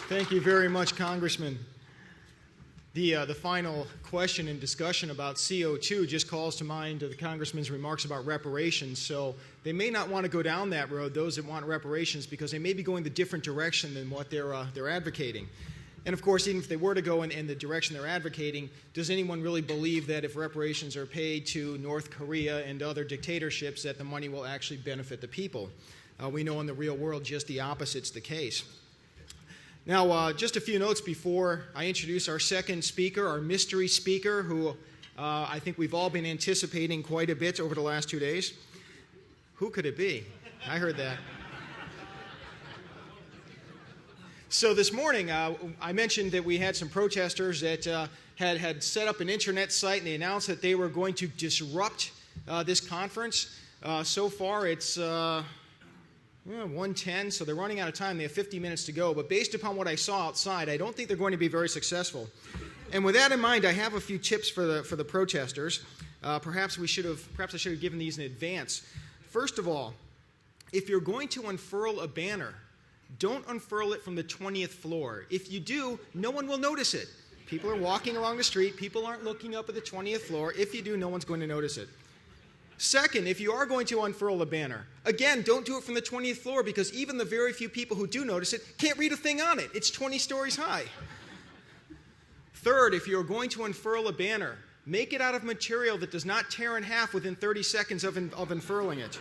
Thank you very much, Congressman. The final question and discussion about CO2 just calls to mind the Congressman's remarks about reparations. So they may not want to go down that road, those that want reparations, because they may be going the different direction than what they're advocating. And of course, even if they were to go in the direction they're advocating, does anyone really believe that if reparations are paid to North Korea and other dictatorships that the money will actually benefit the people? We know in the real world just the opposite's the case. Now, just a few notes before I introduce our second speaker, our mystery speaker, who I think we've all been anticipating quite a bit over the last 2 days. Who could it be? I heard that. So this morning, I mentioned that we had some protesters that had set up an internet site, and they announced that they were going to disrupt this conference. So far, it's 1:10, so they're running out of time. They have 50 minutes to go. But based upon what I saw outside, I don't think they're going to be very successful. And with that in mind, I have a few tips for the protesters. Perhaps I should have given these in advance. First of all, if you're going to unfurl a banner, don't unfurl it from the 20th floor. If you do, no one will notice it. People are walking along the street. People aren't looking up at the 20th floor. If you do, no one's going to notice it. Second, if you are going to unfurl a banner, again, don't do it from the 20th floor, because even the very few people who do notice it can't read a thing on it. It's 20 stories high. Third, if you're going to unfurl a banner, make it out of material that does not tear in half within 30 seconds of unfurling it.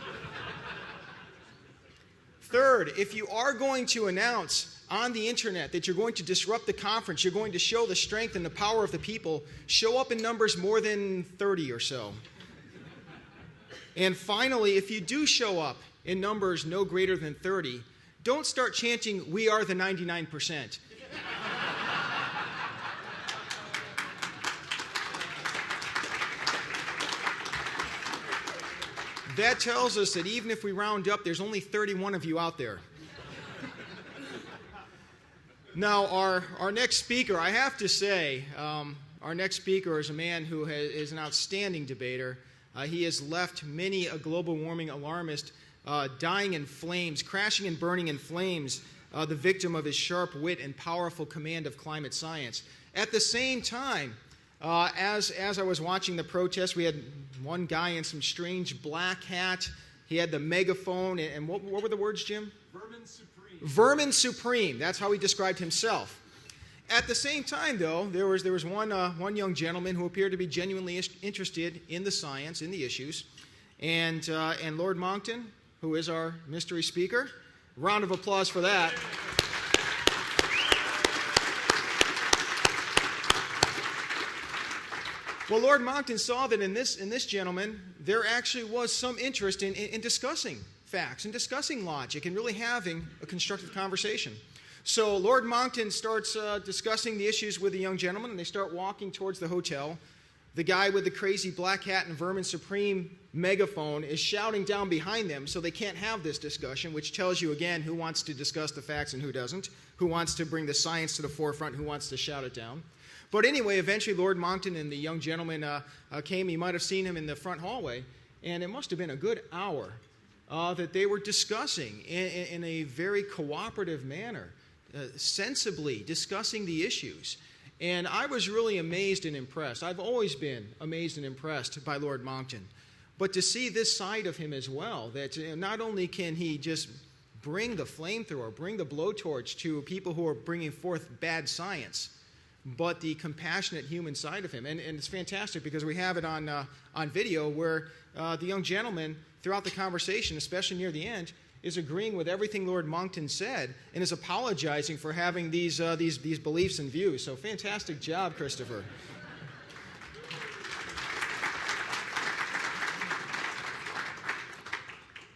Third, if you are going to announce on the internet that you're going to disrupt the conference, you're going to show the strength and the power of the people, show up in numbers more than 30 or so. And finally, if you do show up in numbers no greater than 30, don't start chanting, "We are the 99%. That tells us that even if we round up, there's only 31 of you out there. Now, our next speaker, I have to say, our next speaker is a man who is an outstanding debater. He has left many a global warming alarmist dying in flames, crashing and burning in flames, the victim of his sharp wit and powerful command of climate science. At the same time, as I was watching the protest, we had one guy in some strange black hat. He had the megaphone, and what were the words, Jim? Vermin supreme. Vermin supreme. That's how he described himself. At the same time, though, there was one young gentleman who appeared to be genuinely interested in the science, in the issues, and Lord Monckton, who is our mystery speaker. Round of applause for that. Well, Lord Monckton saw that in this gentleman, there actually was some interest in discussing facts and discussing logic and really having a constructive conversation. So Lord Monckton starts discussing the issues with the young gentleman, and they start walking towards the hotel. The guy with the crazy black hat and Vermin Supreme megaphone is shouting down behind them, so they can't have this discussion, which tells you, again, who wants to discuss the facts and who doesn't, who wants to bring the science to the forefront, who wants to shout it down. But anyway, eventually Lord Monckton and the young gentleman came. You might have seen him in the front hallway, and it must have been a good hour that they were discussing in a very cooperative manner, sensibly discussing the issues. And I was really amazed and impressed. I've always been amazed and impressed by Lord Monckton. But to see this side of him as well, that not only can he just bring the flamethrower, bring the blowtorch to people who are bringing forth bad science, but the compassionate human side of him. And it's fantastic because we have it on video where the young gentleman, throughout the conversation, especially near the end, is agreeing with everything Lord Monckton said and is apologizing for having these beliefs and views. So fantastic job, Christopher.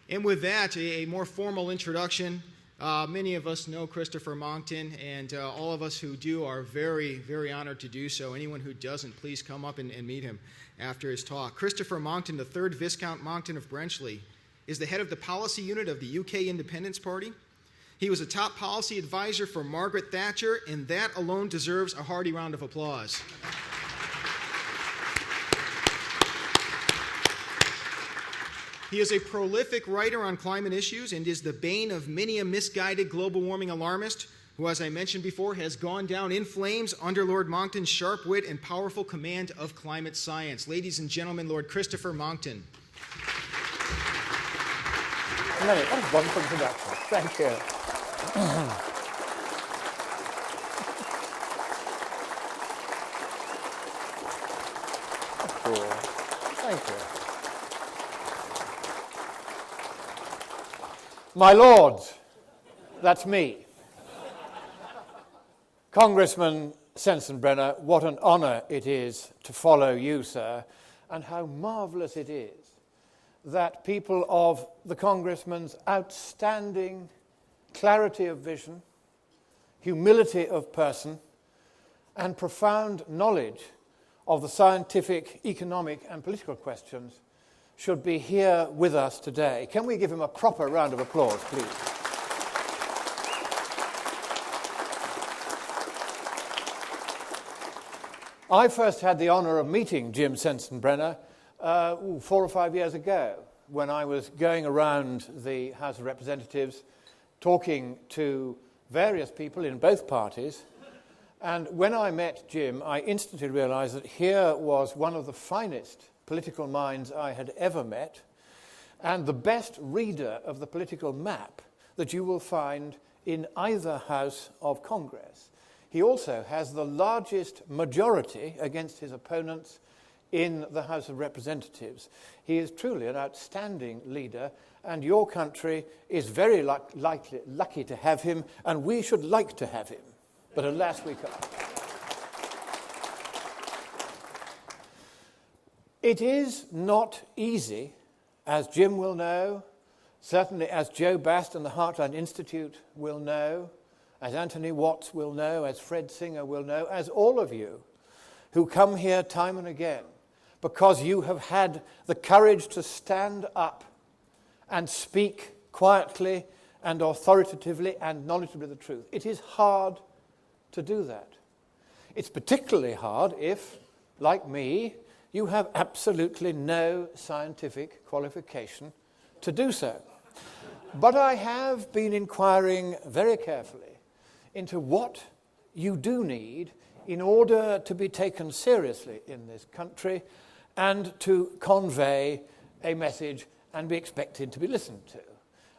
And with that, a more formal introduction. Many of us know Christopher Monckton, and all of us who do are very, very honored to do so. Anyone who doesn't, please come up and meet him after his talk. Christopher Monckton, the 3rd Viscount Monckton of Brenchley, is the head of the policy unit of the UK Independence Party. He was a top policy advisor for Margaret Thatcher, and that alone deserves a hearty round of applause. He is a prolific writer on climate issues and is the bane of many a misguided global warming alarmist who, as I mentioned before, has gone down in flames under Lord Monckton's sharp wit and powerful command of climate science. Ladies and gentlemen, Lord Christopher Monckton. What a wonderful introduction. Thank you. Cool. Thank you. My lords, that's me. Congressman Sensenbrenner, what an honour it is to follow you, sir, and how marvellous it is that people of the Congressman's outstanding clarity of vision, humility of person, and profound knowledge of the scientific, economic, and political questions should be here with us today. Can we give him a proper round of applause, please? I first had the honour of meeting Jim Sensenbrenner 4 or 5 years ago when I was going around the House of Representatives talking to various people in both parties. And when I met Jim, I instantly realised that here was one of the finest political minds I had ever met and the best reader of the political map that you will find in either House of Congress. He also has the largest majority against his opponents in the House of Representatives. He is truly an outstanding leader, and your country is very lucky to have him, and we should like to have him. But alas, we can't. It is not easy, as Jim will know, certainly as Joe Bast and the Heartland Institute will know, as Anthony Watts will know, as Fred Singer will know, as all of you who come here time and again because you have had the courage to stand up and speak quietly and authoritatively and knowledgeably the truth. It is hard to do that. It's particularly hard if, like me, you have absolutely no scientific qualification to do so. But I have been inquiring very carefully into what you do need in order to be taken seriously in this country and to convey a message and be expected to be listened to.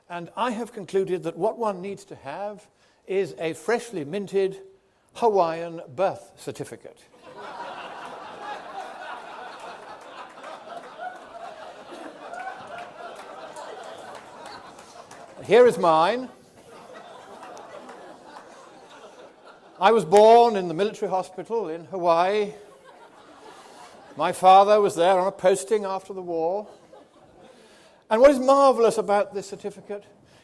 And I have concluded that what one needs to have is a freshly minted Hawaiian birth certificate. Here is mine. I was born in the military hospital in Hawaii. My father was there on a posting after the war. And what is marvellous about this certificate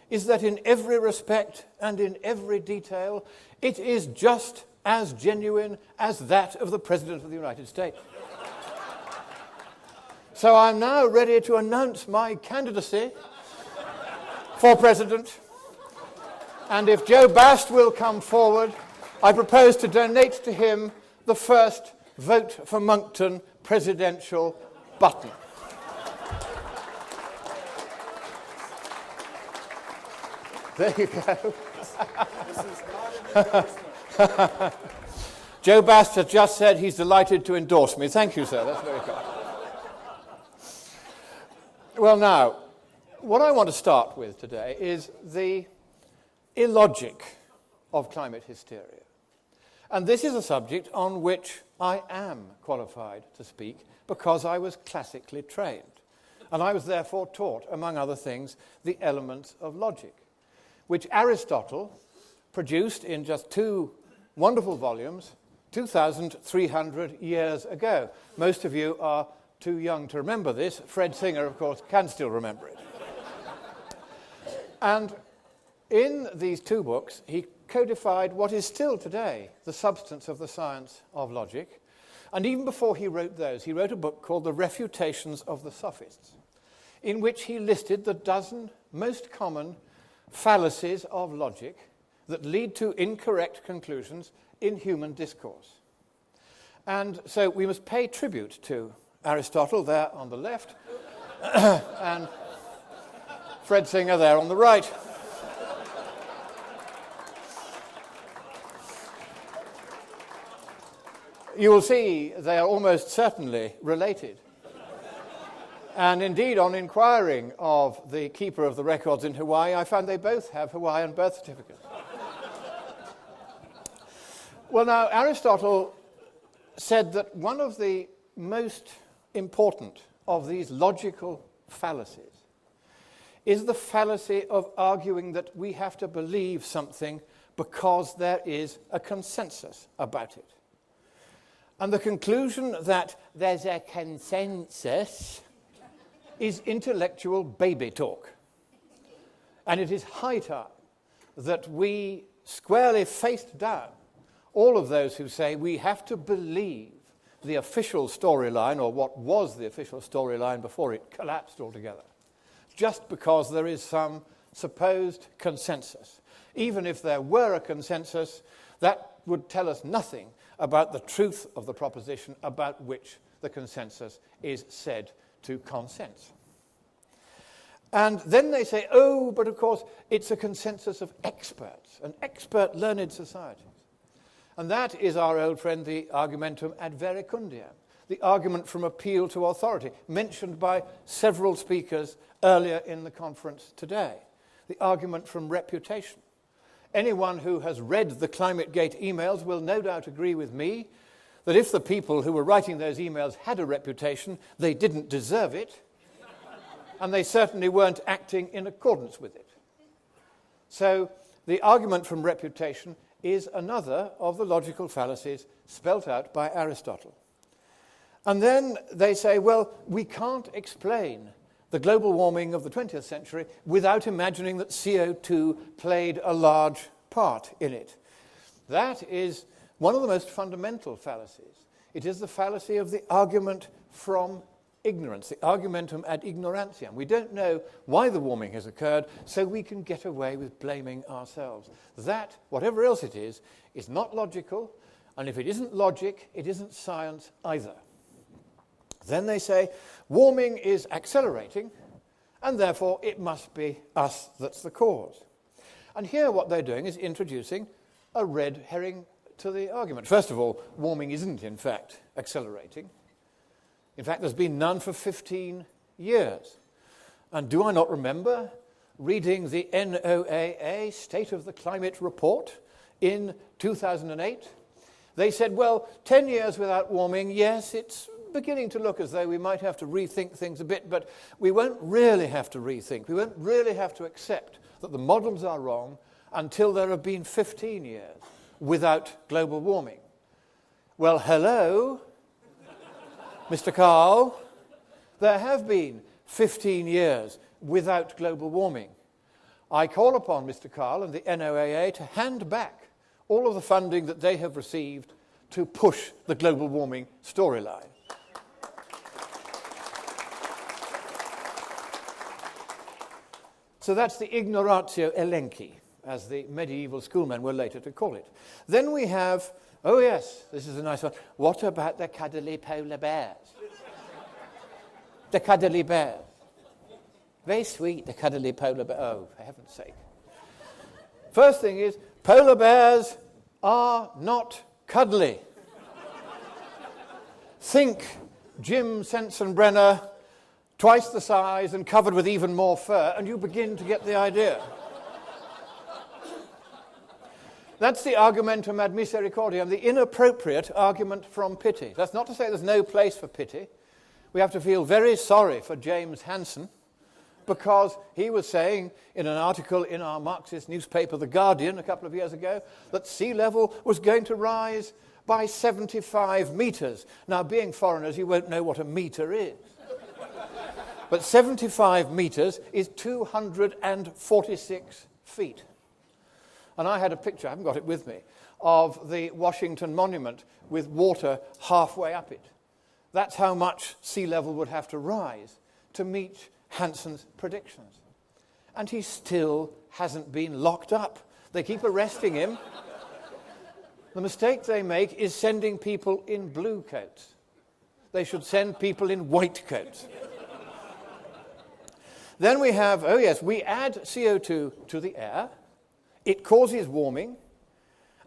is that in every respect and in every detail, it is just as genuine as that of the President of the United States. So I'm now ready to announce my candidacy for President. And if Joe Bast will come forward, I propose to donate to him the first Vote for Monckton presidential button. There you go. Joe Bast has just said he's delighted to endorse me. Thank you, sir. That's very kind. Well, now, what I want to start with today is the illogic of climate hysteria. And this is a subject on which I am qualified to speak because I was classically trained. And I was therefore taught, among other things, the elements of logic, which Aristotle produced in just 2 wonderful volumes 2,300 years ago. Most of you are too young to remember this. Fred Singer, of course, can still remember it. And in these 2 books, he codified what is still today the substance of the science of logic. And even before he wrote those, he wrote a book called The Refutations of the Sophists, in which he listed the 12 most common fallacies of logic that lead to incorrect conclusions in human discourse. And so we must pay tribute to Aristotle there on the left and Fred Singer there on the right. you will see they are almost certainly related. And indeed, on inquiring of the keeper of the records in Hawaii, I found they both have Hawaiian birth certificates. Well, now, Aristotle said that one of the most important of these logical fallacies is the fallacy of arguing that we have to believe something because there is a consensus about it. And the conclusion that there's a consensus is intellectual baby talk. And it is high time that we squarely faced down all of those who say we have to believe the official storyline, or what was the official storyline before it collapsed altogether, just because there is some supposed consensus. Even if there were a consensus, that would tell us nothing about the truth of the proposition about which the consensus is said to consent. And then they say, oh, but of course, it's a consensus of experts, an expert learned society. And that is our old friend, the argumentum ad verecundiam, the argument from appeal to authority, mentioned by several speakers earlier in the conference today, the argument from reputation. Anyone who has read the ClimateGate emails will no doubt agree with me that if the people who were writing those emails had a reputation, they didn't deserve it, and they certainly weren't acting in accordance with it. So the argument from reputation is another of the logical fallacies spelt out by Aristotle. And then they say, well, we can't explain the global warming of the 20th century without imagining that CO2 played a large part in it. That is one of the most fundamental fallacies. It is the fallacy of the argument from ignorance, the argumentum ad ignorantiam. We don't know why the warming has occurred, so we can get away with blaming ourselves. That, whatever else it is not logical, and if it isn't logic, it isn't science either. Then they say, warming is accelerating, and therefore it must be us that's the cause. And here what they're doing is introducing a red herring to the argument. First of all, warming isn't in fact accelerating. In fact, there's been none for 15 years. And do I not remember reading the NOAA State of the Climate report in 2008? They said, well, 10 years without warming, yes, it's beginning to look as though we might have to rethink things a bit, but we won't really have to rethink. We won't really have to accept that the models are wrong until there have been 15 years without global warming. Well, hello, Mr. Carl. There have been 15 years without global warming. I call upon Mr. Carl and the NOAA to hand back all of the funding that they have received to push the global warming storyline. So that's the ignoratio elenchi, as the medieval schoolmen were later to call it. Then we have, oh yes, this is a nice one. What about the cuddly polar bears? The cuddly bears. Very sweet, the cuddly polar bear. Oh, for heaven's sake. First thing is, polar bears are not cuddly. Think Jim Sensenbrenner, twice the size and covered with even more fur, and you begin to get the idea. That's the argumentum ad misericordiam, the inappropriate argument from pity. That's not to say there's no place for pity. We have to feel very sorry for James Hansen, because he was saying in an article in our Marxist newspaper, The Guardian, a couple of years ago, that sea level was going to rise by 75 metres. Now, being foreigners, you won't know what a metre is. But 75 metres is 246 feet. And I had a picture, I haven't got it with me, of the Washington Monument with water halfway up it. That's how much sea level would have to rise to meet Hansen's predictions. And he still hasn't been locked up. They keep arresting him. The mistake they make is sending people in blue coats. They should send people in white coats. Then we have, oh yes, we add CO2 to the air. It causes warming.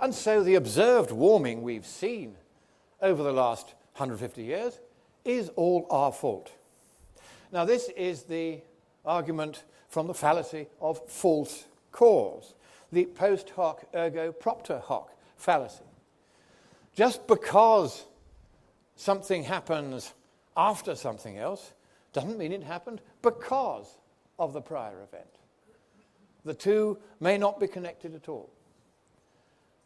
And so the observed warming we've seen over the last 150 years is all our fault. Now, this is the argument from the fallacy of false cause, the post hoc ergo propter hoc fallacy. Just because something happens after something else doesn't mean it happened because of the prior event. The two may not be connected at all.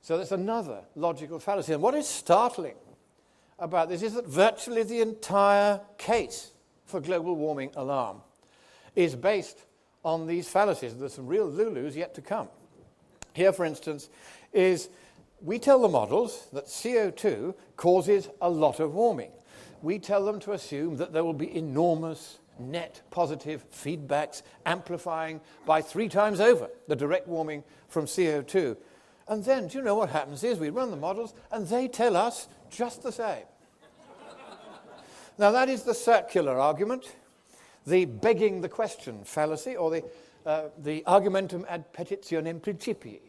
So that's another logical fallacy. And what is startling about this is that virtually the entire case for global warming alarm is based on these fallacies. There's some real Lulus yet to come. Here, for instance, is we tell the models that CO2 causes a lot of warming. We tell them to assume that there will be enormous net positive feedbacks amplifying by 3 times over the direct warming from CO2. And then, do you know what happens is we run the models and they tell us just the same. Now, that is the circular argument, the begging the question fallacy, or the argumentum ad petitionem principii.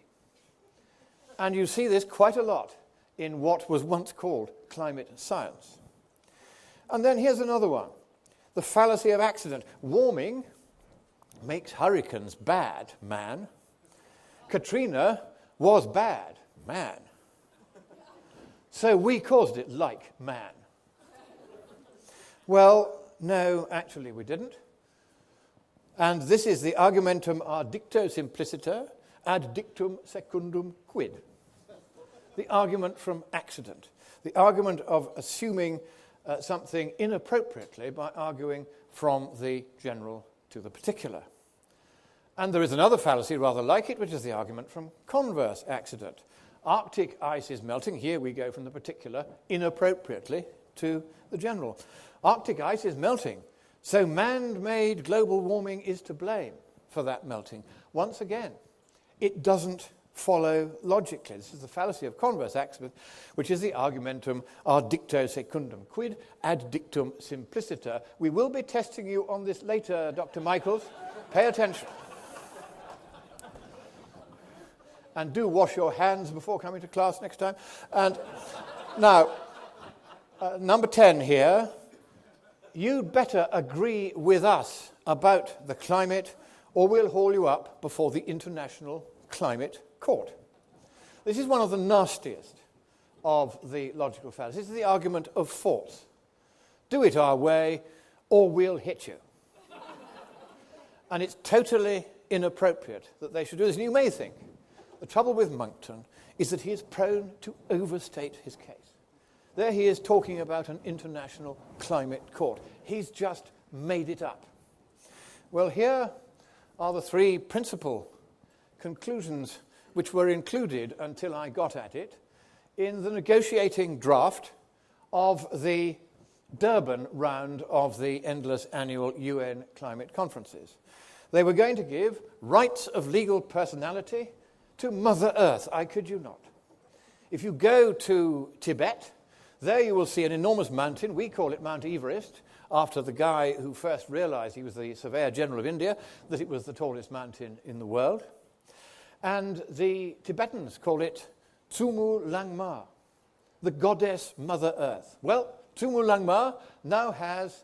And you see this quite a lot in what was once called climate science. And then here's another one, the fallacy of accident. Warming makes hurricanes bad, man. Katrina was bad, man. So we caused it like man. Well, no, actually we didn't. And this is the argumentum ad dicto simpliciter ad dictum secundum quid. The argument from accident. The argument of assuming something inappropriately by arguing from the general to the particular. And there is another fallacy rather like it, which is the argument from converse accident. Arctic ice is melting. Here we go from the particular inappropriately to the general. Arctic ice is melting, so man-made global warming is to blame for that melting. Once again, it doesn't follow logically. This is the fallacy of converse accident, which is the argumentum ad dicto secundum quid ad dictum simpliciter. We will be testing you on this later, Dr. Michaels. Pay attention. And do wash your hands before coming to class next time. And now, number 10 here. You'd better agree with us about the climate, or we'll haul you up before the International Climate Court. This is one of the nastiest of the logical fallacies. This is the argument of force. Do it our way, or we'll hit you. And it's totally inappropriate that they should do this. And you may think the trouble with Monckton is that he is prone to overstate his case. There he is talking about an international climate court. He's just made it up. Well, here are the 3 principal conclusions which were included until I got at it in the negotiating draft of the Durban round of the endless annual UN climate conferences. They were going to give rights of legal personality to Mother Earth. I kid you not. If you go to Tibet, there you will see an enormous mountain. We call it Mount Everest, after the guy who first realized, he was the Surveyor General of India, that it was the tallest mountain in the world. And the Tibetans call it Tsumu Langma, the goddess Mother Earth. Well, Tsumu Langma now has,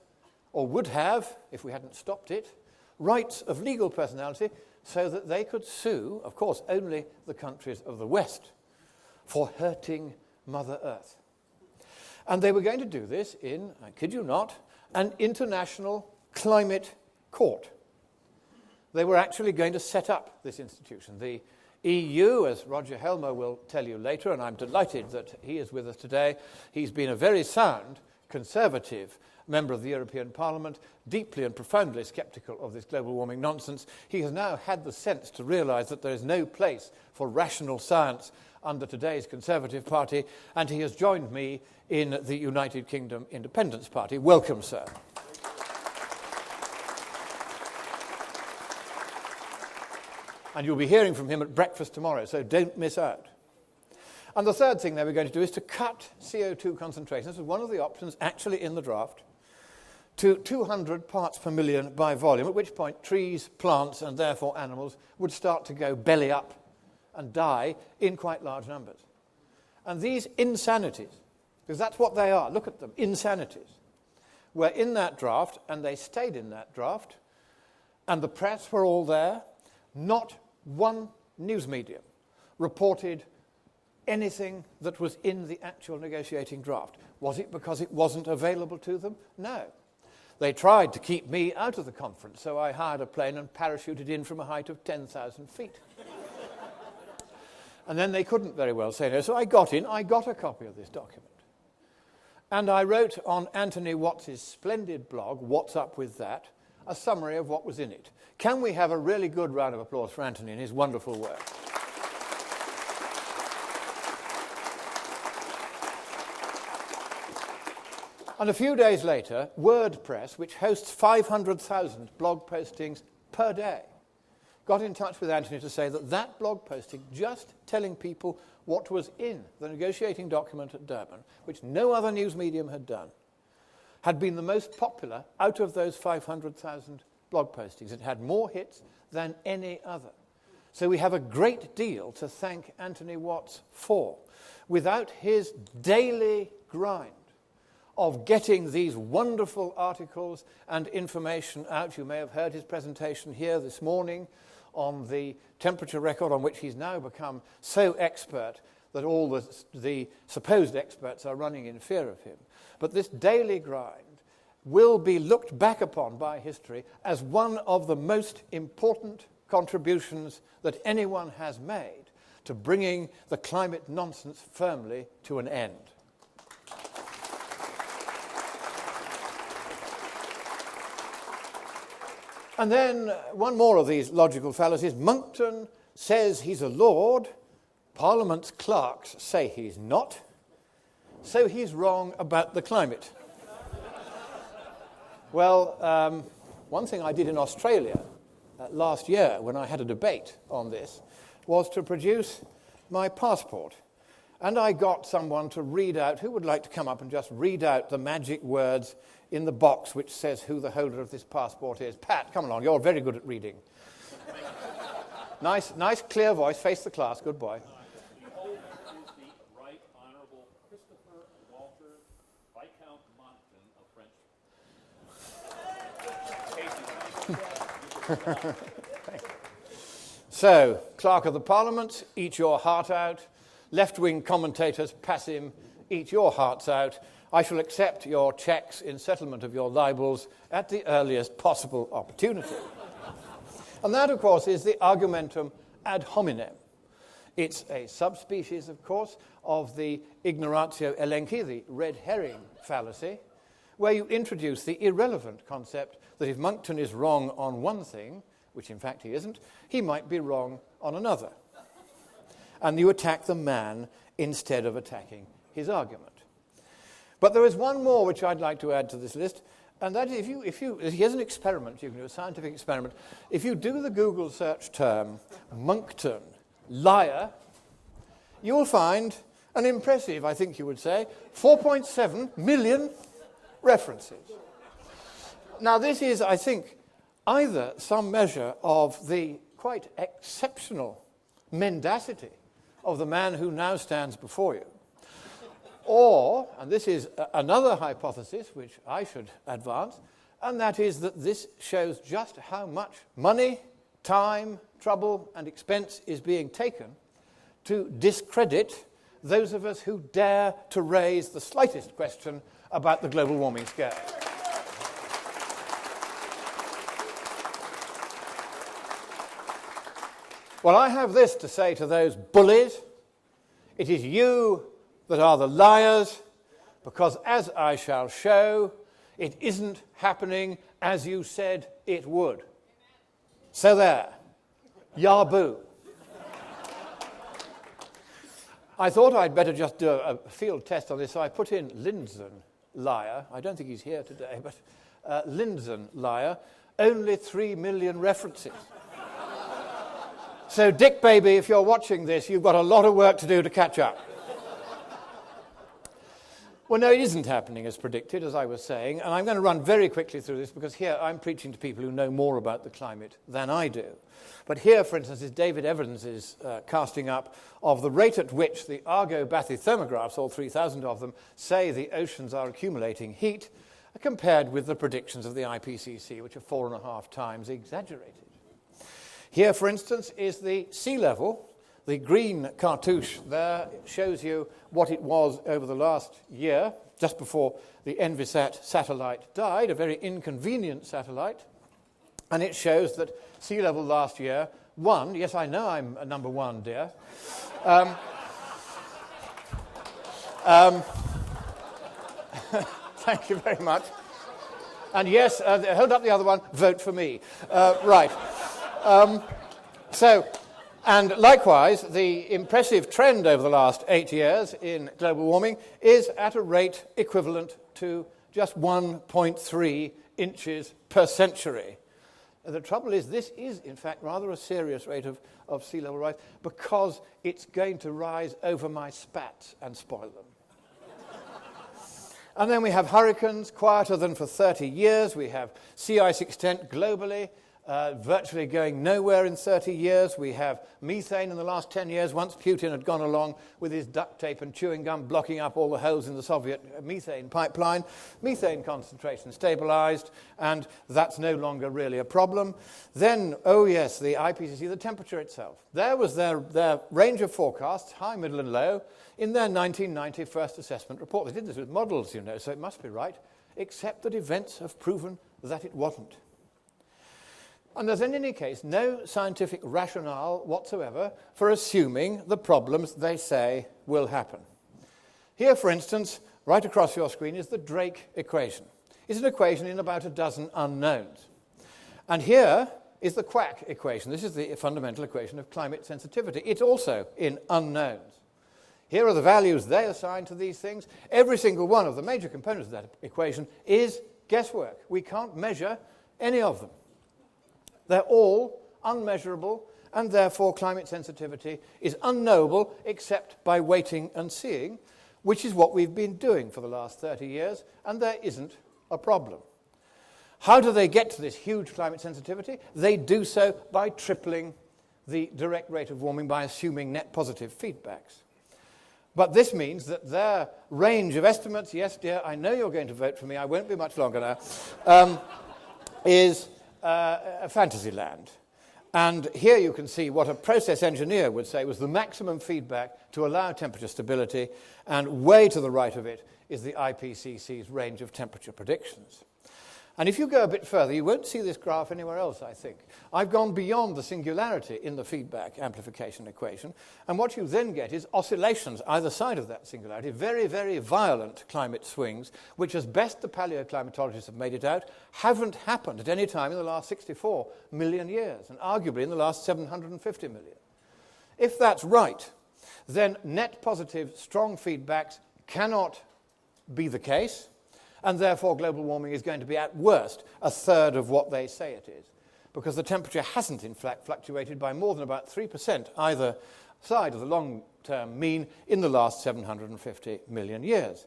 or would have, if we hadn't stopped it, rights of legal personality so that they could sue, of course, only the countries of the West for hurting Mother Earth. And they were going to do this in, I kid you not, an international climate court. They were actually going to set up this institution. The EU, as Roger Helmer will tell you later, and I'm delighted that he is with us today, he's been a very sound, conservative member of the European Parliament, deeply and profoundly sceptical of this global warming nonsense. He has now had the sense to realise that there is no place for rational science under today's Conservative Party, and he has joined me in the United Kingdom Independence Party. Welcome, sir. And you'll be hearing from him at breakfast tomorrow, so don't miss out. And the third thing they were going to do is to cut CO2 concentration. This was one of the options actually in the draft, to 200 parts per million by volume, at which point trees, plants, and therefore animals would start to go belly up and die in quite large numbers. And these insanities Because that's what they are. Look at them, insanities. Were in that draft, and they stayed in that draft, and the press were all there. Not one news medium reported anything that was in the actual negotiating draft. Was it because it wasn't available to them? No. They tried to keep me out of the conference, so I hired a plane and parachuted in from a height of 10,000 feet. And then they couldn't very well say no, so I got in. I got a copy of this document. And I wrote on Anthony Watts's splendid blog, What's Up With That, a summary of what was in it. Can we have a really good round of applause for Anthony and his wonderful work? And a few days later, WordPress, which hosts 500,000 blog postings per day, got in touch with Anthony to say that that blog posting, just telling people what was in the negotiating document at Durban, which no other news medium had done, had been the most popular out of those 500,000 blog postings. It had more hits than any other. So we have a great deal to thank Anthony Watts for. Without his daily grind of getting these wonderful articles and information out, you may have heard his presentation here this morning on the temperature record, on which he's now become so expert that all the supposed experts are running in fear of him. But this daily grind will be looked back upon by history as one of the most important contributions that anyone has made to bringing the climate nonsense firmly to an end. And then one more of these logical fallacies. Monckton says he's a lord. Parliament's clerks say he's not. So he's wrong about the climate. Well, one thing I did in Australia last year when I had a debate on this was to produce my passport. And I got someone to read out, who would like to come up and just read out the magic words in the box which says who the holder of this passport is. Pat, come along, you're very good at reading. Nice, clear voice, face the class, good boy. The holder is the Right Honourable Christopher Walter Viscount Monckton of French. So, Clerk of the Parliament, eat your heart out. Left-wing commentators, pass him, eat your hearts out. I shall accept your cheques in settlement of your libels at the earliest possible opportunity. And that, of course, is the argumentum ad hominem. It's a subspecies, of course, of the ignoratio elenchi, the red herring fallacy, where you introduce the irrelevant concept that if Monckton is wrong on one thing, which in fact he isn't, he might be wrong on another. And you attack the man instead of attacking his argument. But there is one more which I'd like to add to this list, and that is here's an experiment, you can do a scientific experiment. If you do the Google search term Monckton liar, you'll find an impressive, I think you would say, 4.7 million references. Now this is, I think, either some measure of the quite exceptional mendacity of the man who now stands before you, or, and this is another hypothesis which I should advance, and that is that this shows just how much money, time, trouble, and expense is being taken to discredit those of us who dare to raise the slightest question about the global warming scare. Well, I have this to say to those bullies. It is you that are the liars, because as I shall show, it isn't happening as you said it would. So there. Yaboo. I thought I'd better just do a field test on this, so I put in Lindzen liar. I don't think he's here today, but Lindzen liar. Only 3 million references. So, Dick Baby, if you're watching this, you've got a lot of work to do to catch up. Well, no, it isn't happening as predicted, as I was saying, and I'm going to run very quickly through this because here I'm preaching to people who know more about the climate than I do. But here, for instance, is David Evans' casting up of the rate at which the Argo bathythermographs, all 3,000 of them, say the oceans are accumulating heat, compared with the predictions of the IPCC, which are 4.5 times exaggerated. Here, for instance, is the sea level. The green cartouche there shows you what it was over the last year, just before the Envisat satellite died, a very inconvenient satellite. And it shows that sea level last year, yes, I know I'm a number one, dear. Thank you very much. And yes, hold up the other one, vote for me. Right. And likewise, the impressive trend over the last 8 years in global warming is at a rate equivalent to just 1.3 inches per century. The trouble is, this is, in fact, rather a serious rate of sea level rise because it's going to rise over my spats and spoil them. And then we have hurricanes, quieter than for 30 years. We have sea ice extent globally, virtually going nowhere in 30 years. We have methane in the last 10 years, once Putin had gone along with his duct tape and chewing gum blocking up all the holes in the Soviet methane pipeline. Methane concentration stabilized, and that's no longer really a problem. Then, oh yes, the IPCC, the temperature itself. There was their range of forecasts, high, middle, and low, in their 1990 first assessment report. They did this with models, you know, so it must be right, except that events have proven that it wasn't. And there's in any case no scientific rationale whatsoever for assuming the problems they say will happen. Here, for instance, right across your screen is the Drake equation. It's an equation in about a dozen unknowns. And here is the Quack equation. This is the fundamental equation of climate sensitivity. It's also in unknowns. Here are the values they assign to these things. Every single one of the major components of that equation is guesswork. We can't measure any of them. They're all unmeasurable, and therefore climate sensitivity is unknowable except by waiting and seeing, which is what we've been doing for the last 30 years, and there isn't a problem. How do they get to this huge climate sensitivity? They do so by tripling the direct rate of warming by assuming net positive feedbacks. But this means that their range of estimates, yes, dear, I know you're going to vote for me, I won't be much longer now, is a fantasy land. And here you can see what a process engineer would say was the maximum feedback to allow temperature stability, and way to the right of it is the IPCC's range of temperature predictions. And if you go a bit further, you won't see this graph anywhere else, I think. I've gone beyond the singularity in the feedback amplification equation, and what you then get is oscillations either side of that singularity, very, very violent climate swings, which, as best the paleoclimatologists have made it out, haven't happened at any time in the last 64 million years, and arguably in the last 750 million. If that's right, then net positive, strong feedbacks cannot be the case, and therefore global warming is going to be at worst a third of what they say it is, because the temperature hasn't in fact fluctuated by more than about 3% either side of the long-term mean in the last 750 million years,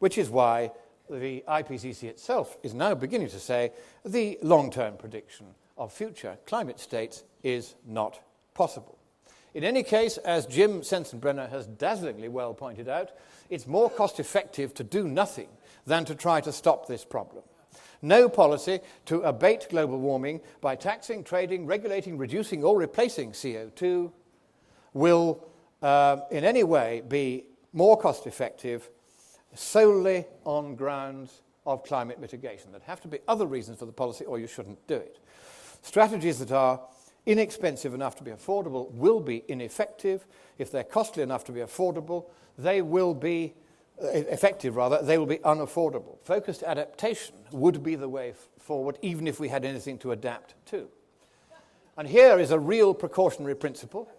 which is why the IPCC itself is now beginning to say the long-term prediction of future climate states is not possible. In any case, as Jim Sensenbrenner has dazzlingly well pointed out, it's more cost-effective to do nothing than to try to stop this problem. No policy to abate global warming by taxing, trading, regulating, reducing, or replacing CO2 will in any way be more cost-effective solely on grounds of climate mitigation. There'd have to be other reasons for the policy, or you shouldn't do it. Strategies that are inexpensive enough to be affordable will be ineffective. If they're costly enough to be affordable, they will be effective, rather, they will be unaffordable. Focused adaptation would be the way forward, even if we had anything to adapt to. And here is a real precautionary principle.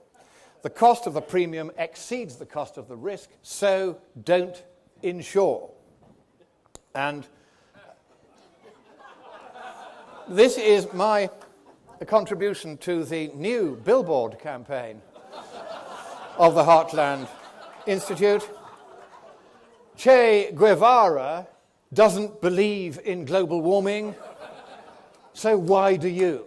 The cost of the premium exceeds the cost of the risk, so don't insure. And this is my contribution to the new billboard campaign of the Heartland Institute. Che Guevara doesn't believe in global warming, so why do you?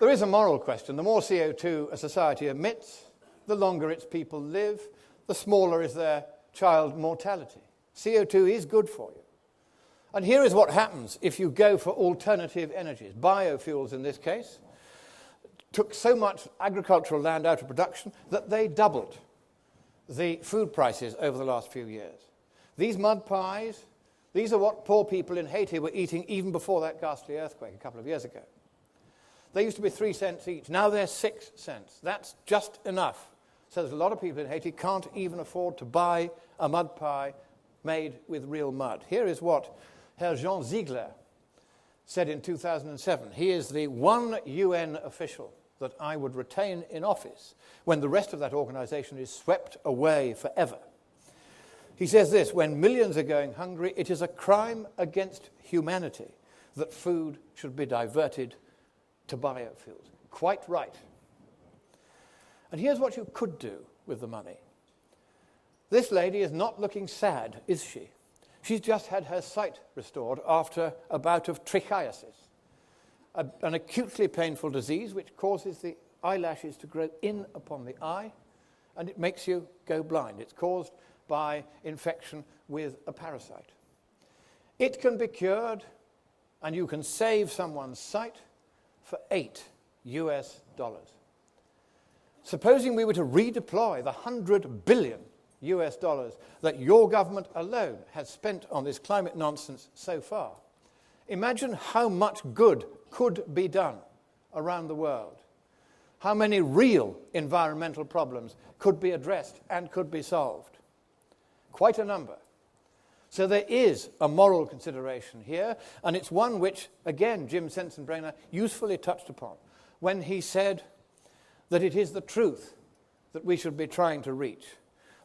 There is a moral question. The more CO2 a society emits, the longer its people live, the smaller is their child mortality. CO2 is good for you. And here is what happens if you go for alternative energies, biofuels in this case. Took so much agricultural land out of production that they doubled the food prices over the last few years. These mud pies, these are what poor people in Haiti were eating even before that ghastly earthquake a couple of years ago. They used to be 3 cents each. Now they're 6 cents. That's just enough. So there's a lot of people in Haiti can't even afford to buy a mud pie made with real mud. Here is what Herr Jean Ziegler said in 2007. He is the one UN official that I would retain in office when the rest of that organization is swept away forever. He says this: when millions are going hungry, it is a crime against humanity that food should be diverted to biofuels. Quite right. And here's what you could do with the money. This lady is not looking sad, is she? She's just had her sight restored after a bout of trichiasis, an acutely painful disease which causes the eyelashes to grow in upon the eye, and it makes you go blind. It's caused by infection with a parasite. It can be cured, and you can save someone's sight for $8 US. Supposing we were to redeploy the $100 billion US that your government alone has spent on this climate nonsense so far, imagine how much good could be done around the world. How many real environmental problems could be addressed and could be solved. Quite a number. So there is a moral consideration here, and it's one which, again, Jim Sensenbrenner usefully touched upon when he said that it is the truth that we should be trying to reach,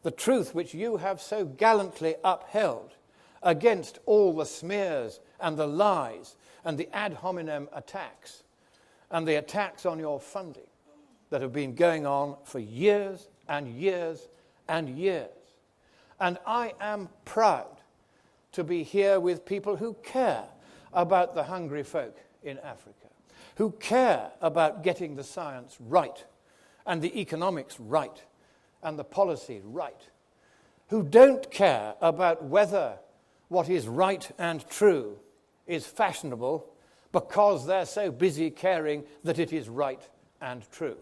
the truth which you have so gallantly upheld against all the smears and the lies and the ad hominem attacks and the attacks on your funding that have been going on for years and years and years. And I am proud to be here with people who care about the hungry folk in Africa, who care about getting the science right and the economics right and the policy right, who don't care about whether what is right and true is fashionable because they're so busy caring that it is right and true.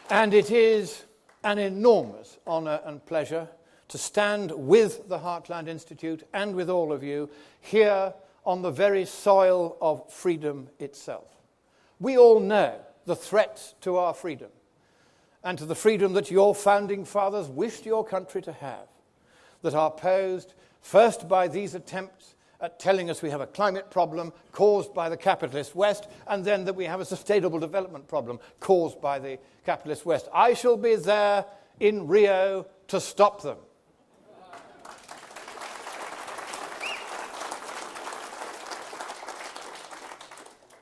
And it is an enormous honour and pleasure to stand with the Heartland Institute and with all of you here on the very soil of freedom itself. We all know the threats to our freedom and to the freedom that your founding fathers wished your country to have, that are posed first by these attempts at telling us we have a climate problem caused by the capitalist West, and then that we have a sustainable development problem caused by the capitalist West. I shall be there in Rio to stop them.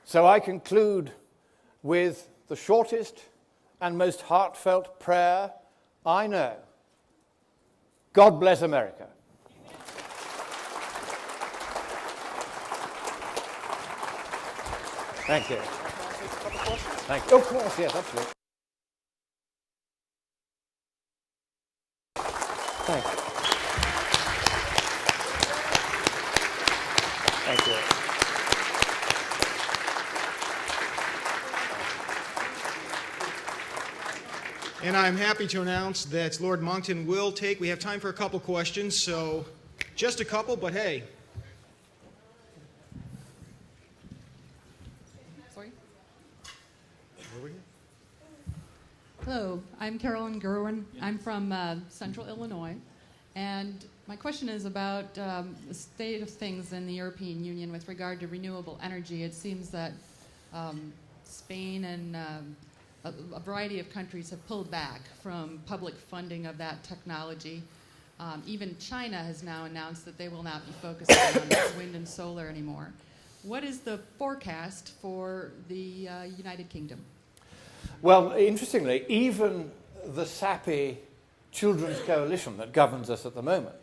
So I conclude with the shortest and most heartfelt prayer I know. God bless America. Thank you. Thank you. Of course, yes, absolutely. Thank you. Thank you. And I'm happy to announce that Lord Monckton will take, we have time for a couple questions, so just a couple, but hey. Sorry. Hello, I'm Carolyn Gerwin. I'm from Central Illinois. And my question is about the state of things in the European Union with regard to renewable energy. It seems that Spain and a variety of countries have pulled back from public funding of that technology. Even China has now announced that they will not be focusing on wind and solar anymore. What is the forecast for the United Kingdom? Well, interestingly, even the sappy Children's Coalition that governs us at the moment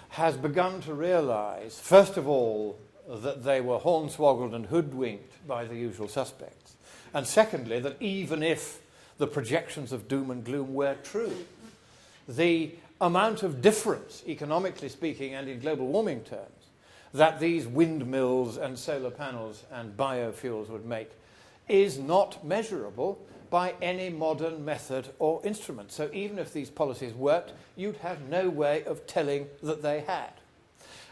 has begun to realise, first of all, that they were hornswoggled and hoodwinked by the usual suspects, and secondly, that even if the projections of doom and gloom were true, the amount of difference, economically speaking and in global warming terms, that these windmills and solar panels and biofuels would make is not measurable by any modern method or instrument. So even if these policies worked, you'd have no way of telling that they had.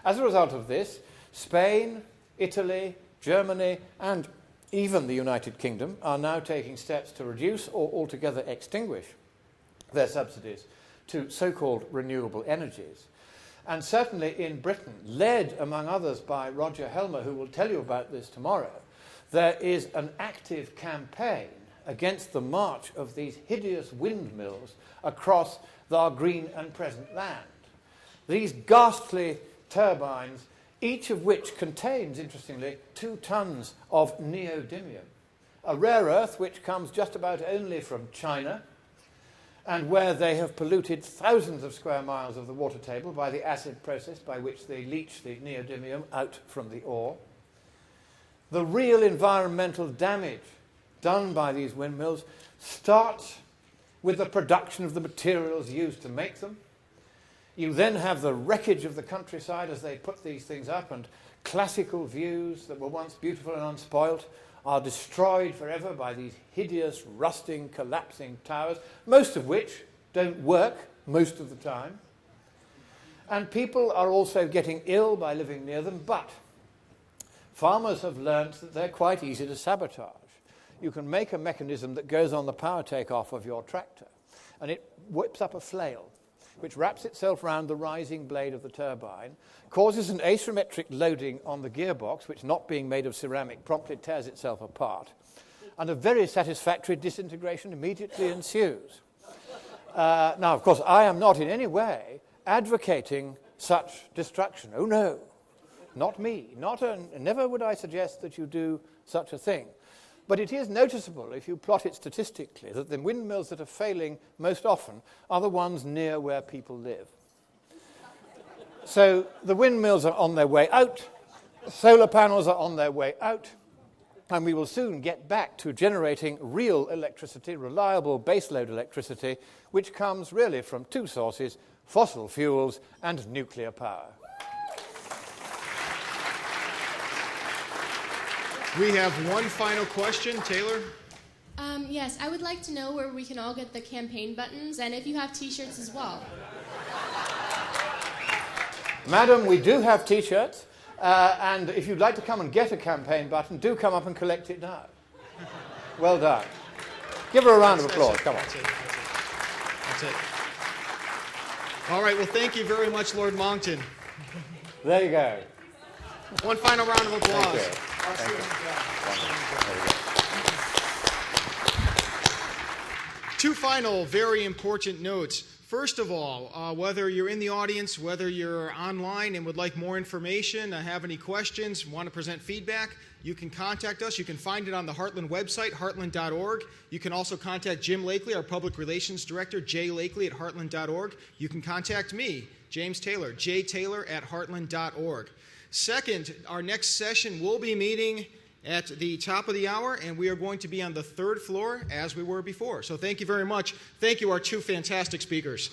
As a result of this, Spain, Italy, Germany, and even the United Kingdom are now taking steps to reduce or altogether extinguish their subsidies to so-called renewable energies. And certainly in Britain, led among others by Roger Helmer, who will tell you about this tomorrow, there is an active campaign against the march of these hideous windmills across our green and present land. These ghastly turbines, each of which contains, interestingly, 2 tons of neodymium, a rare earth which comes just about only from China, and where they have polluted thousands of square miles of the water table by the acid process by which they leach the neodymium out from the ore. The real environmental damage done by these windmills starts with the production of the materials used to make them. You then have the wreckage of the countryside as they put these things up, and classical views that were once beautiful and unspoilt are destroyed forever by these hideous, rusting, collapsing towers, most of which don't work most of the time. And people are also getting ill by living near them, but farmers have learnt that they're quite easy to sabotage. You can make a mechanism that goes on the power take-off of your tractor, and it whips up a flail, which wraps itself round the rising blade of the turbine, causes an asymmetric loading on the gearbox, which, not being made of ceramic, promptly tears itself apart, and a very satisfactory disintegration immediately ensues. Now, of course, I am not in any way advocating such destruction. Oh, no, not me. Never would I suggest that you do such a thing. But it is noticeable, if you plot it statistically, that the windmills that are failing most often are the ones near where people live. So the windmills are on their way out, solar panels are on their way out, and we will soon get back to generating real electricity, reliable baseload electricity, which comes really from 2 sources, fossil fuels and nuclear power. We have one final question. Taylor? Yes, I would like to know where we can all get the campaign buttons, and if you have T-shirts as well. Madam, we do have T-shirts, and if you'd like to come and get a campaign button, do come up and collect it now. Well done. Give her a round of applause. Come on. That's it. All right, well, thank you very much, Lord Monckton. There you go. One final round of applause. Thank you. Two final very important notes. First of all, whether you're in the audience, whether you're online and would like more information, have any questions, want to present feedback, you can contact us. You can find it on the Heartland website, heartland.org. You can also contact Jim Lakely, our Public Relations Director, jlakely@heartland.org. You can contact me, James Taylor, jtaylor@heartland.org. Second, our next session will be meeting at the top of the hour, and we are going to be on the 3rd floor as we were before. So thank you very much. Thank you, our 2 fantastic speakers.